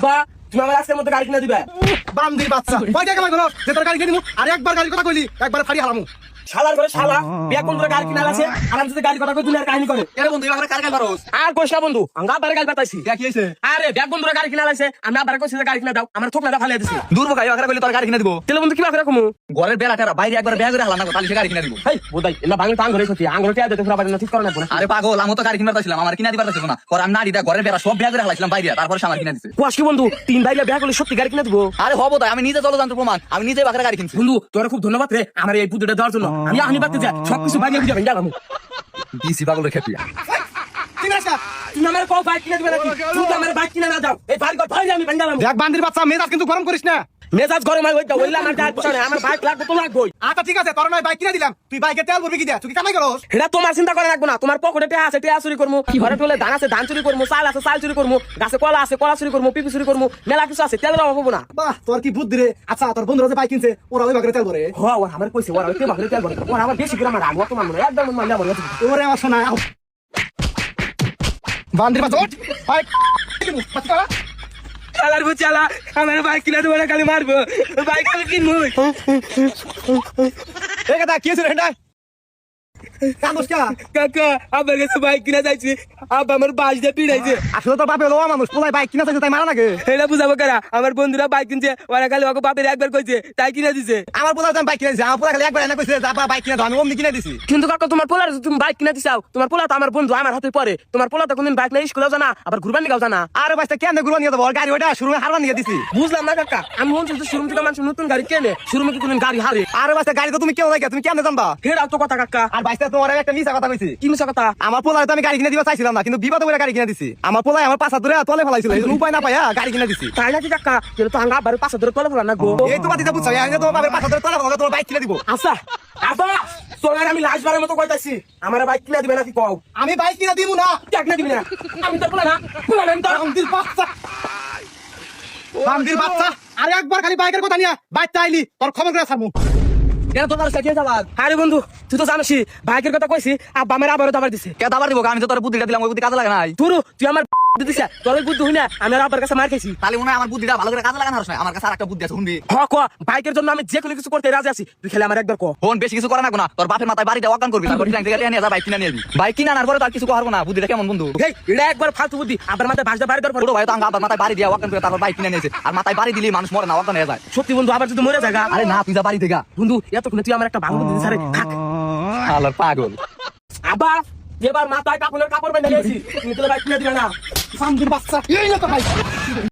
আব্বা তুমি আমার আজকের মধ্যে গাড়ি কিনে দিবে। বান্দির বাচ্চা কয় টাকা মাইনো যে তোর গাড়ি কিনে দিমু আর একবার গাড়ির কথা কইলি একবার ফাড়ি হালামু। শালার করে শালা বিয়া কোন করে গাড়ি কিনা আছে আর আমি যদি গাড়ি কথা কই দুনিয়ার কাহিনী করে। এরে বন্ধু এবারে কার গাল মারোস? আর কইছ না বন্ধু আমরা আবার গাড়ি বাতাইছি। কি হইছে? আরে বিয়া কোন করে গাড়ি কিনা আছে আমি আবার কইছি যে গাড়ি কিনা দাও আমার থোকনাটা ফালিয়ে দিছি। দূর বকাই আগে কইলি তোর গাড়ি কিনে দিব। তেলে বন্ধু কি বাকরা কমু ঘরের বেড়াটা বাইরে একবার ব্যাগ করে হালা না তাহলে সে গাড়ি কিনে দিব। হেই বোধাই এলা বাঙালি টাং ধরে কইছি আঙ্গুল টিয়া দিতে পুরা বাড়ি না ঠিক করে না কোন। আরে পাগল আমি তো গাড়ি কিনতে চাইছিলাম আমার কিনা দিবার চাইছিল না। পর আমি নাড়িটা ঘরের বেড়া সব ব্যাগ করে হালাইছিলাম বাইরে তারপর সে আমার কিনে দিছে। কোয়াস কি বন্ধু তিন ভাইলা বিয়া করলে সত্যি গাড়ি কিনা দিব। আরে হবো তাই আমি নিজে চলো জানতো প্রমাণ আমি নিজে বাকরা গাড়ি কিনছি। বন্ধু তোর খুব ধন্যবাদ রে আমার এই বুদ্ধিটা দেওয়ার জন্য। আমি আহনি বাড়তে যাই সবকিছু বাইরে বুঝা ভেঙে গেলাম। দিছি পাগল রেখে তুই তুমি আমার কল বাইক কিনে দিবে নাকি? তুমি আমার বাইক কিনে না দাও এই বাইক ধরে আমি ভেঙে গেলাম। দেখ বান্দির বাচ্চা মেজাজ কিন্তু গরম করিস না। মেজাজ গরম হয় ওইটা ওইলা আমার যায় পছন্দ আমার বাইক লাগবে তো লাগবেই। আচ্ছা ঠিক আছে তোর নয় বাইক কিনে দিলাম তুই বাইকে তেল ভরবি কি দিয়া তুই কি কামাই করস? এটা তোমার চিন্তা করে রাখবো না। তোমার পকেটে টিয়া আছে টিয়া চুরি করবো, ঘরে টলে ধান আছে ধান চুরি করবো, চাল আছে চাল চুরি করবো, গাছে কলা আছে কলা চুরি করবো, পিপি চুরি করবো, মেলা কিছু আছে তেলের অভাব হবো না। বাহ তোর কি বুদ্ধি রে। আচ্ছা তোর বন্ধুরা যে বাইক কিনছে ওরা ওই বাকরে তেল ভরে। হ্যাঁ ওর আমার কইছে ওরা ওইতে বাকরে তেল ভরে ওর আমার বেশি করে আমার রাগও তোমার মনে একদম মানলে বলে ওরে আমার শোনা বান্দির বাচ্চা ওঠ বাইক চালার চালা আমার বাইক কিনে দেবো না খালি মারবো বাইক আমি কিনবো। এই কথা কি হইছে রে? কান্দোস কা? কাকা আমার কাছে বাইক কিনা যাইছি আব্বা আমার বাস দিয়ে পিড়াইছে। আসলে তোর বাপে লোয়া মানুষ পোলাই বাইক কিনা চাইছে তাই মারা লাগে। এটা বুঝাবো কারা আমার বন্ধুরা বাইক কিনছে ওরা খালি ওকে বাপের একবার কইছে তাই কিনে দিছে। আমার পোলা আমি বাইক কিনে দিছি আমার পোলা খালি একবার এনে কইছে যা বাইক কিনে দাও আমি অমনি কিনে দিছি। কিন্তু কাকা তোমার পোলার তুমি বাইক কিনে দিছাও তোমার পোলা তো আমার বন্ধু আমার হাতে পড়ে তোমার পোলা তো কোনদিন বাইক না স্কুলেও জানা আবার ঘুরবার নিগাও জানা। আরে বাইকটা কেন ঘুরবা নিয়ে যাবো গাড়ি ওটা শুরু হারবা নিয়ে দিছি। বুঝলাম না কাকা আমি মন চলছে শোরুম থেকে মানুষ নতুন গাড়ি কেনে শোরুমে কি কোনদিন গাড়ি হারে। আরে বাইকটা গাড়ি তো তুমি কেউ লাগে তুমি কেন জানবা? হেরাও তো কথা কাকা। আর বাইকটা তোমার একটা মিছা কথা কইছি। কি মিছা কথা? আমার পোলায় তো আমি গাড়ি কিনে দিবা চাইছিলাম না কিন্তু বিপদ বলে গাড়ি কিনে দিছি। আমার পোলায় আমার পাশা ধরে তলে ফেলাইছিল এই জন্য উপায় না পাইয়া গাড়ি কিনে দিছি। তাই নাকি কাকা কিন্তু তো হাঙ্গা আবার পাশে ধরে তলে ফেলা না গো। এই তো বাতিটা বুঝছো আমি তোমার বাবার পাশা ধরে তলে ফেলা তোমার বাইক কিনে দিব। আচ্ছা আব্বা তোর আমি লাস্টবারের মতো কইতাছি আমার বাইক কিনে দিবে নাকি কও? আমি বাইক কিনে দিব না। টাকা না দিবি না আমি তো পোলা না পোলা না তো বান্দির বাচ্চা বান্দির বাচ্চা আরে একবার খালি বাইকের কথা নিয়া বাইক চাইলি তোর খবর করে ছাড়মু। কেন তোমার সাথে যাবার? আরে বন্ধু তুই তো জানিস বাইকের কথা কইছি আব্বা আমার আবারও দাবার দিছে। কে দাবার দিব আমি তো তোর বুদ্ধিটা দিলাম ওই বুদ্ধি কাজে লাগে নাই। তুই আমার দিছিস তোর ওই বুদ্ধি হই না আমি আব্বার কাছে মার খাইছি। তাহলে মনে হয় আমার বুদ্ধিটা ভালো করে কাজে লাগানো হচ্ছে না। আমার কাছে আরেকটা বুদ্ধি আছে শুনবি? হ ক বাইকের জন্য আমি যে কোনো কিছু করতে রাজি আছি তুই খেলে আমার একবার ক। ফোন বেশি কিছু করে না কোনা তোর বাপের মাথায় বাড়িতে ওয়াকান করবি তারপর ট্যাঙ্ক থেকে নিয়ে যা বাইক কিনে নিবি। বাইক কিনে আনার পরে তো আর কিছু করবো না। বুদ্ধিটা কেমন বন্ধু? এই এটা একবার ফালতু বুদ্ধি আবার মাথায় ভাঁজতে বাড়ি দরকার। ছোট ভাই তো আবার মাথায় বাড়ি দিয়ে ওয়াকান করে তারপর বাইক কিনে নিয়েছে আর মাথায় বাড়ি দিলে মানুষ মরে না ওয়াকান হয়ে যায়। সত্যি বন্ধু আবার যদি মরে যায় গা। আরে না তুই যা বাড়ি থেকে বন্ধু এতক্ষণে তুই আমার একটা ভাঙ বুদ্ধি দিছিস থাক। আলার পাগল আবার এবার মাথায় কাপড়ের কাপড় বেঁধে গেছি তুমি তো বাইক কিনে দিবে না। বাচ্চা এই না তো ভাই